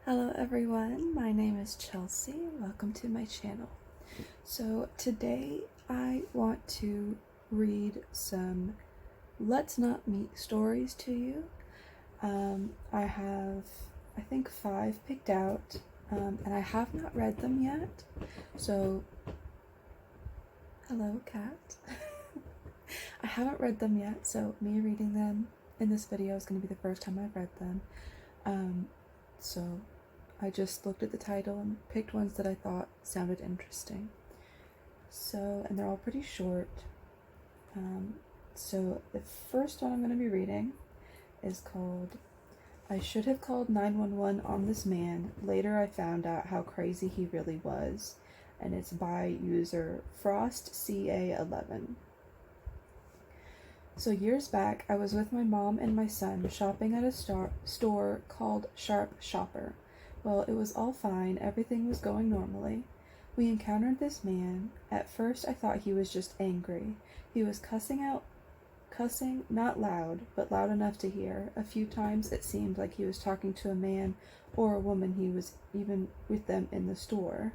Hello everyone, my name is Chelsea. Welcome to my channel. So today I want to read some Let's Not Meet stories to you. I have, I think, 5 picked out, and I have not read them yet. So, hello cat. I haven't read them yet, so me reading them in this video is going to be the first time I've read them. So I just looked at the title and picked ones that I thought sounded interesting. So, and they're all pretty short. So the first one I'm going to be reading is called I Should Have Called 911 on This Man. Later I found out how crazy he really was. And it's by user FrostCA11. So years back, I was with my mom and my son shopping at a store called Sharp Shopper. Well, it was all fine, everything was going normally. We encountered this man. At first I thought he was just angry. He was cussing, not loud, but loud enough to hear. A few times it seemed like he was talking to a man or a woman he was even with them in the store.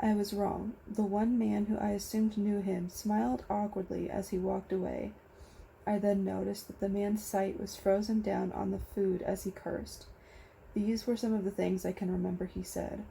I was wrong. The one man who I assumed knew him smiled awkwardly as he walked away. I then noticed that the man's sight was frozen down on the food as he cursed. These were some of the things I can remember he said.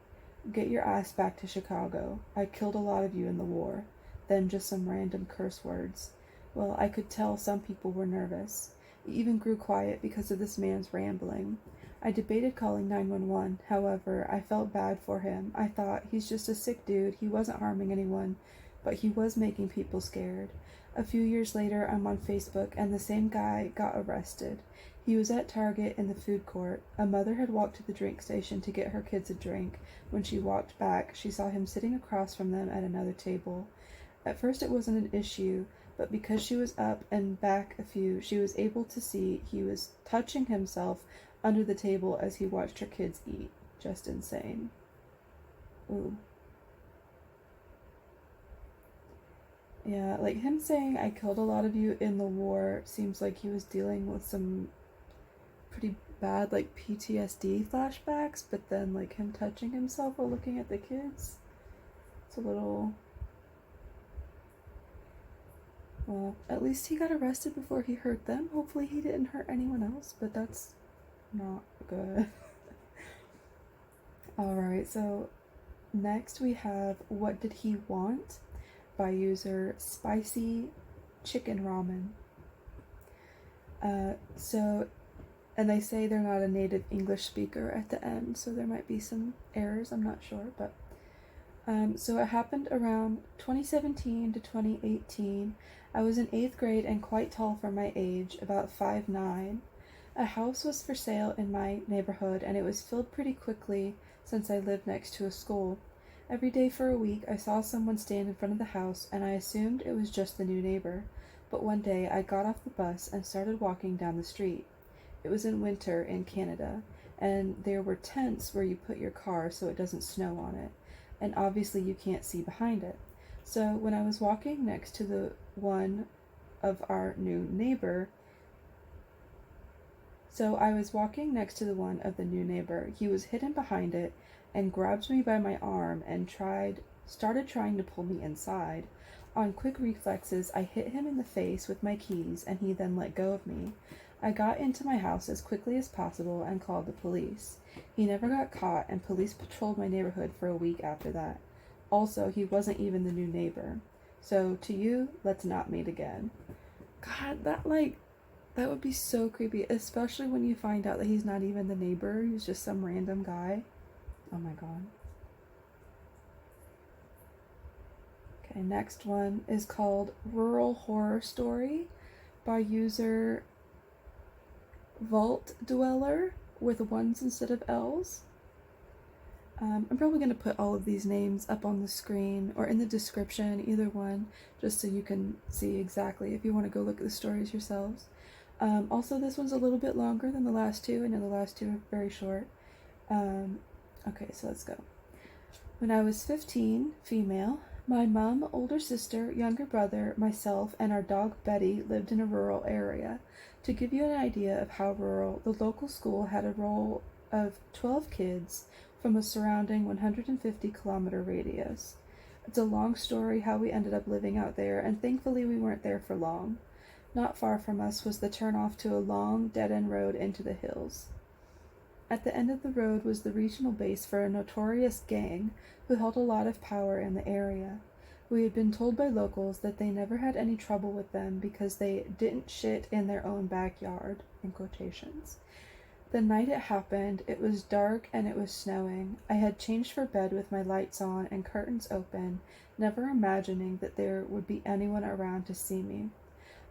Get your ass back to Chicago. I killed a lot of you in the war. Then just some random curse words. Well, I could tell some people were nervous. It even grew quiet because of this man's rambling. I debated calling 911, however, I felt bad for him. I thought, he's just a sick dude, he wasn't harming anyone, but he was making people scared. A few years later, I'm on Facebook, and the same guy got arrested. He was at Target in the food court. A mother had walked to the drink station to get her kids a drink. When she walked back, she saw him sitting across from them at another table. At first it wasn't an issue, but because she was up and back a few, she was able to see he was touching himself under the table as he watched her kids eat. Just insane. Ooh. Yeah, like him saying I killed a lot of you in the war seems like he was dealing with some pretty bad like PTSD flashbacks, but then like him touching himself while looking at the kids, it's a little... Well, at least he got arrested before he hurt them. Hopefully he didn't hurt anyone else, but that's not good. Alright, so next we have What Did He Want by user Spicy Chicken Ramen. And they say they're not a native English speaker at the end, so there might be some errors, I'm not sure, but so it happened around 2017 to 2018. I was in 8th grade and quite tall for my age, about 5'9". A house was for sale in my neighborhood, and it was filled pretty quickly since I lived next to a school. Every day for a week I saw someone stand in front of the house, and I assumed it was just the new neighbor. But one day I got off the bus and started walking down the street. It was in winter in Canada, and there were tents where you put your car so it doesn't snow on it, and obviously you can't see behind it. So when I was walking next to the one of our new neighbor, he was hidden behind it and grabbed me by my arm and started trying to pull me inside. On quick reflexes, I hit him in the face with my keys, and he then let go of me. I got into my house as quickly as possible and called the police. He never got caught, and police patrolled my neighborhood for a week after that. Also, he wasn't even the new neighbor. So, to you, let's not meet again. God, that would be so creepy, especially when you find out that he's not even the neighbor, he's just some random guy. Oh my god. Okay, next one is called Rural Horror Story by user Vault Dweller with ones instead of L's. I'm probably going to put all of these names up on the screen or in the description, either one, just so you can see exactly if you want to go look at the stories yourselves. Also, this one's a little bit longer than the last two. I know the last two are very short. Okay, so let's go. When I was 15, female, my mom, older sister, younger brother, myself, and our dog Betty lived in a rural area. To give you an idea of how rural, the local school had a of 12 kids from a surrounding 150-kilometer radius. It's a long story how we ended up living out there, and thankfully we weren't there for long. Not far from us was the turnoff to a long, dead-end road into the hills. At the end of the road was the regional base for a notorious gang who held a lot of power in the area. We had been told by locals that they never had any trouble with them because they didn't shit in their own backyard, in quotations. The night it happened, it was dark and it was snowing. I had changed for bed with my lights on and curtains open, never imagining that there would be anyone around to see me.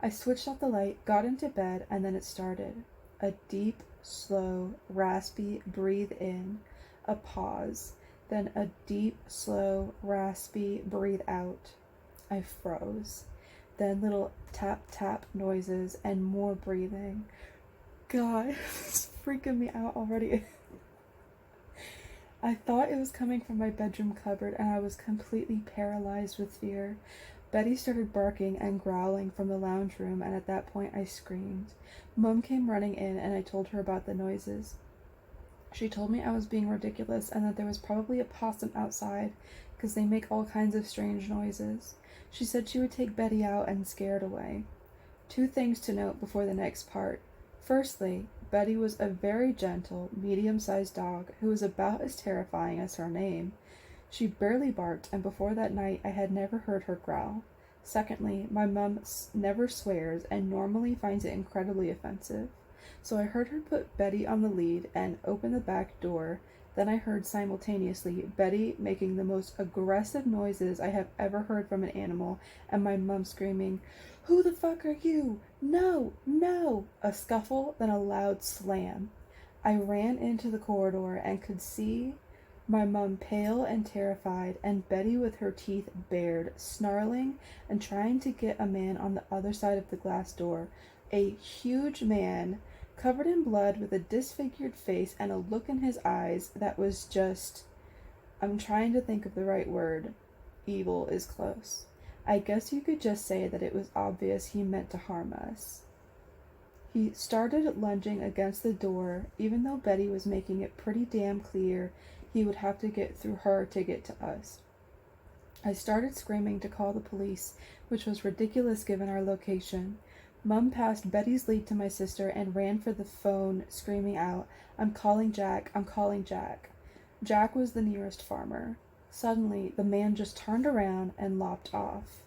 I switched off the light, got into bed, and then it started. A deep, slow, raspy breathe in, a pause, then a deep, slow, raspy breathe out. I froze. Then little tap-tap noises and more breathing. God, it's freaking me out already. I thought it was coming from my bedroom cupboard, and I was completely paralyzed with fear. Betty started barking and growling from the lounge room, and at that point I screamed. Mum came running in, and I told her about the noises. She told me I was being ridiculous and that there was probably a possum outside because they make all kinds of strange noises. She said she would take Betty out and scare it away. 2 things to note before the next part. Firstly, Betty was a very gentle, medium-sized dog who was about as terrifying as her name. She barely barked, and before that night I had never heard her growl. Secondly, my mum never swears and normally finds it incredibly offensive. So I heard her put Betty on the lead and open the back door. Then I heard simultaneously Betty making the most aggressive noises I have ever heard from an animal, and my mum screaming, "Who the fuck are you? No, no!" A scuffle, then a loud slam. I ran into the corridor and could see my mum pale and terrified, and Betty with her teeth bared, snarling and trying to get a man on the other side of the glass door. A huge man, covered in blood with a disfigured face and a look in his eyes that was just, I'm trying to think of the right word. Evil is close. I guess you could just say that it was obvious he meant to harm us. He started lunging against the door, even though Betty was making it pretty damn clear he would have to get through her to get to us. I started screaming to call the police, which was ridiculous given our location. Mum passed Betty's lead to my sister and ran for the phone, screaming out, "I'm calling Jack, I'm calling Jack." Jack was the nearest farmer. Suddenly, the man just turned around and lopped off.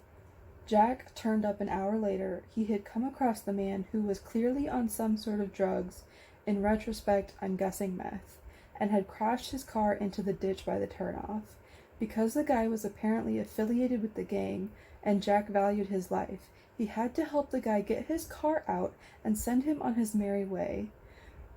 Jack turned up an hour later. He had come across the man who was clearly on some sort of drugs, in retrospect, I'm guessing meth, and had crashed his car into the ditch by the turnoff. Because the guy was apparently affiliated with the gang, and Jack valued his life, he had to help the guy get his car out and send him on his merry way.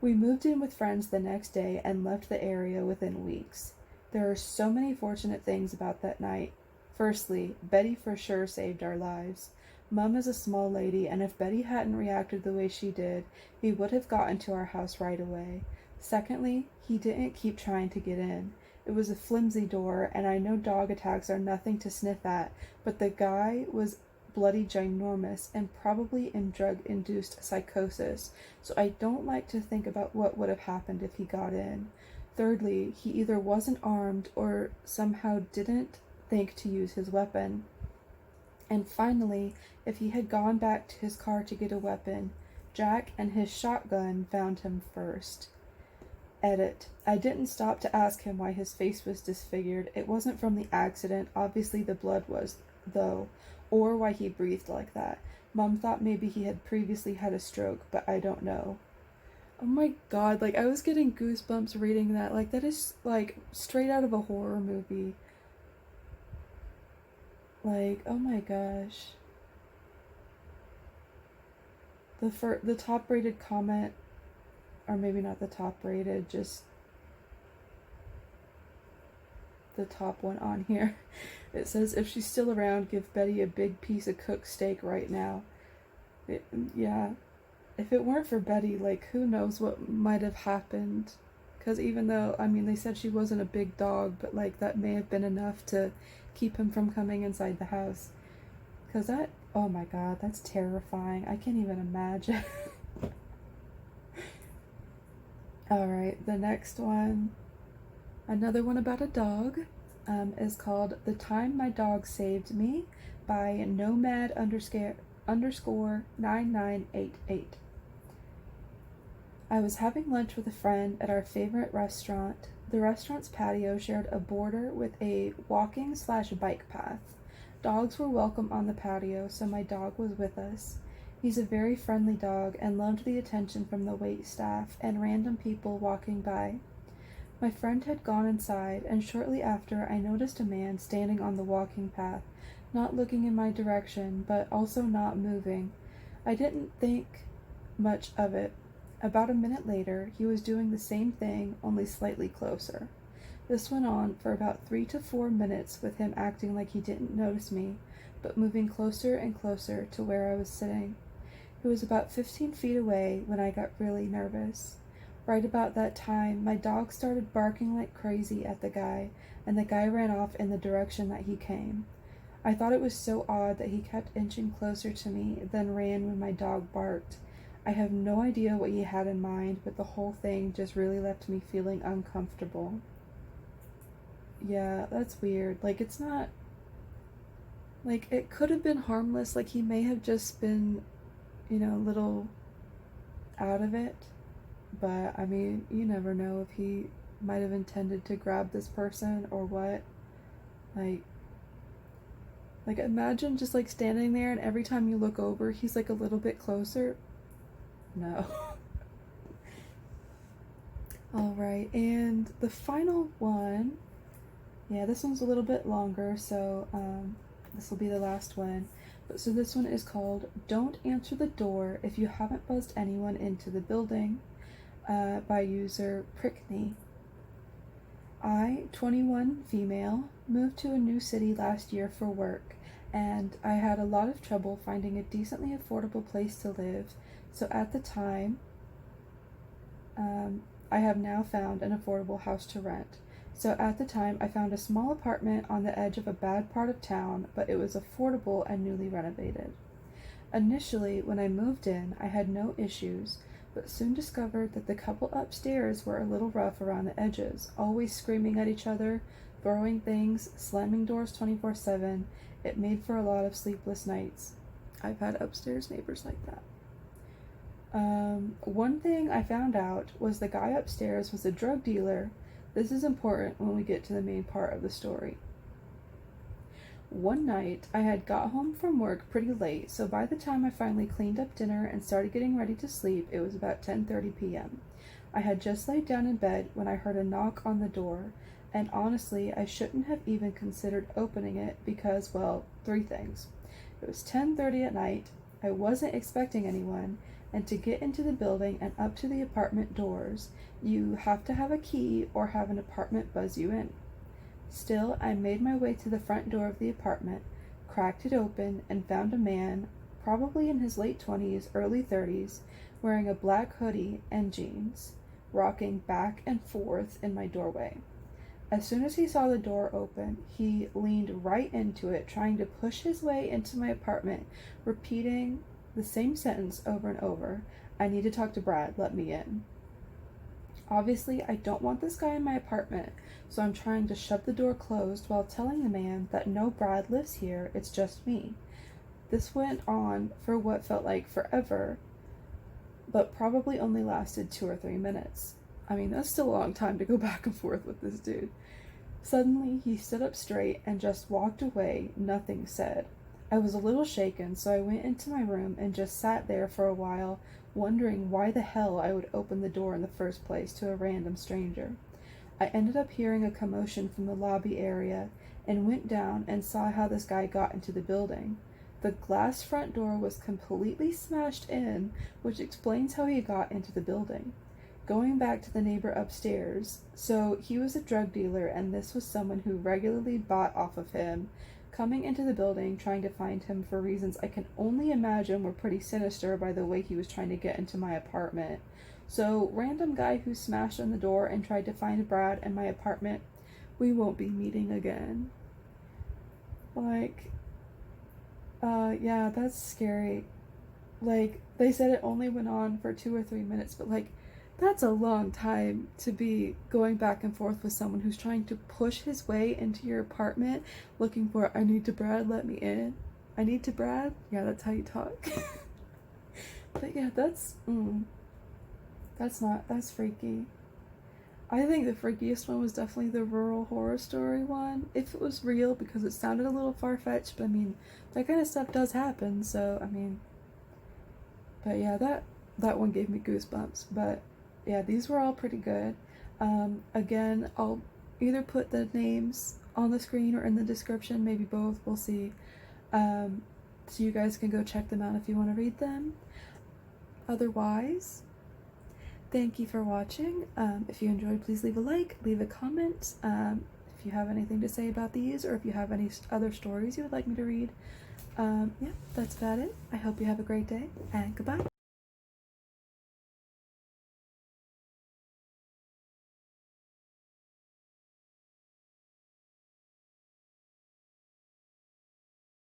We moved in with friends the next day and left the area within weeks. There are so many fortunate things about that night. Firstly, Betty for sure saved our lives. Mum is a small lady, and if Betty hadn't reacted the way she did, he would have gotten to our house right away. Secondly, he didn't keep trying to get in. It was a flimsy door, and I know dog attacks are nothing to sniff at, but the guy was bloody ginormous and probably in drug-induced psychosis, so I don't like to think about what would have happened if he got in. Thirdly, he either wasn't armed or somehow didn't think to use his weapon. And finally, if he had gone back to his car to get a weapon, Jack and his shotgun found him first. Edit. I didn't stop to ask him why his face was disfigured. It wasn't from the accident, obviously the blood was, though, or why he breathed like that. Mum thought maybe he had previously had a stroke, but I don't know. Oh my god, like, I was getting goosebumps reading that. Like, that is, like, straight out of a horror movie. Like, oh my gosh. The top rated comment, or maybe not the top rated, just the top one on here. It says, if she's still around, give Betty a big piece of cooked steak right now. Yeah. If it weren't for Betty, like, who knows what might have happened. Because even though, I mean, they said she wasn't a big dog, but, like, that may have been enough to keep him from coming inside the house. Because that, oh my god, that's terrifying. I can't even imagine. Alright, the next one, another one about a dog, is called The Time My Dog Saved Me by Nomad underscore 9988. I was having lunch with a friend at our favorite restaurant. The restaurant's patio shared a border with a walking/bike path. Dogs were welcome on the patio, so my dog was with us. He's a very friendly dog and loved the attention from the wait staff and random people walking by. My friend had gone inside, and shortly after I noticed a man standing on the walking path, not looking in my direction, but also not moving. I didn't think much of it. About a minute later, he was doing the same thing, only slightly closer. This went on for about 3 to 4 minutes, with him acting like he didn't notice me, but moving closer and closer to where I was sitting. He was about 15 feet away when I got really nervous. Right about that time, my dog started barking like crazy at the guy, and the guy ran off in the direction that he came. I thought it was so odd that he kept inching closer to me, then ran when my dog barked. I have no idea what he had in mind, but the whole thing just really left me feeling uncomfortable. Yeah, that's weird. Like, it's not. Like, it could have been harmless. Like, he may have just been, a little out of it. But, I mean, you never know if he might have intended to grab this person or what. Like, imagine just, standing there and every time you look over, he's, a little bit closer. No. Alright, and the final one, yeah, this one's a little bit longer, so this will be the last one. So this one is called Don't Answer the Door If You Haven't Buzzed Anyone Into the Building by user Prickney. I, 21 female, moved to a new city last year for work, and I had a lot of trouble finding a decently affordable place to live, so at the time, I have now found an affordable house to rent. So at the time, I found a small apartment on the edge of a bad part of town, but it was affordable and newly renovated. Initially, when I moved in, I had no issues, but soon discovered that the couple upstairs were a little rough around the edges, always screaming at each other, throwing things, slamming doors 24/7. It made for a lot of sleepless nights. I've had upstairs neighbors like that. One thing I found out was the guy upstairs was a drug dealer. This is important when we get to the main part of the story. One night, I had got home from work pretty late, so by the time I finally cleaned up dinner and started getting ready to sleep, it was about 10:30 p.m. I had just laid down in bed when I heard a knock on the door, and honestly, I shouldn't have even considered opening it because, well, 3 things. It was 10:30 at night, I wasn't expecting anyone, and to get into the building and up to the apartment doors, you have to have a key or have an apartment buzz you in. Still, I made my way to the front door of the apartment, cracked it open, and found a man, probably in his late 20s, early 30s, wearing a black hoodie and jeans, rocking back and forth in my doorway. As soon as he saw the door open, he leaned right into it, trying to push his way into my apartment, repeating the same sentence over and over. I need to talk to Brad, let me in. Obviously, I don't want this guy in my apartment, so I'm trying to shove the door closed while telling the man that no Brad lives here, it's just me. This went on for what felt like forever, but probably only lasted 2 or 3 minutes. I mean, that's still a long time to go back and forth with this dude. Suddenly, he stood up straight and just walked away, nothing said. I was a little shaken, so I went into my room and just sat there for a while, wondering why the hell I would open the door in the first place to a random stranger. I ended up hearing a commotion from the lobby area and went down and saw how this guy got into the building. The glass front door was completely smashed in, which explains how he got into the building. Going back to the neighbor upstairs, so he was a drug dealer and this was someone who regularly bought off of him, coming into the building trying to find him for reasons I can only imagine were pretty sinister by the way he was trying to get into my apartment. So, random guy who smashed on the door and tried to find Brad in my apartment, we won't be meeting again. Yeah, that's scary. They said it only went on for 2 or 3 minutes, but That's a long time to be going back and forth with someone who's trying to push his way into your apartment looking for, I need to Brad, let me in. I need to Brad? Yeah, that's how you talk. But yeah, that's freaky. I think the freakiest one was definitely the rural horror story one. If it was real, because it sounded a little far fetched, but I mean, that kind of stuff does happen, so I mean, but yeah, that one gave me goosebumps. But yeah, these were all pretty good. Again, I'll either put the names on the screen or in the description, maybe both. We'll see. So you guys can go check them out if you want to read them. Otherwise, thank you for watching. If you enjoyed, please leave a like, leave a comment. If you have anything to say about these, or if you have any other stories you would like me to read. Yeah, that's about it. I hope you have a great day, and goodbye.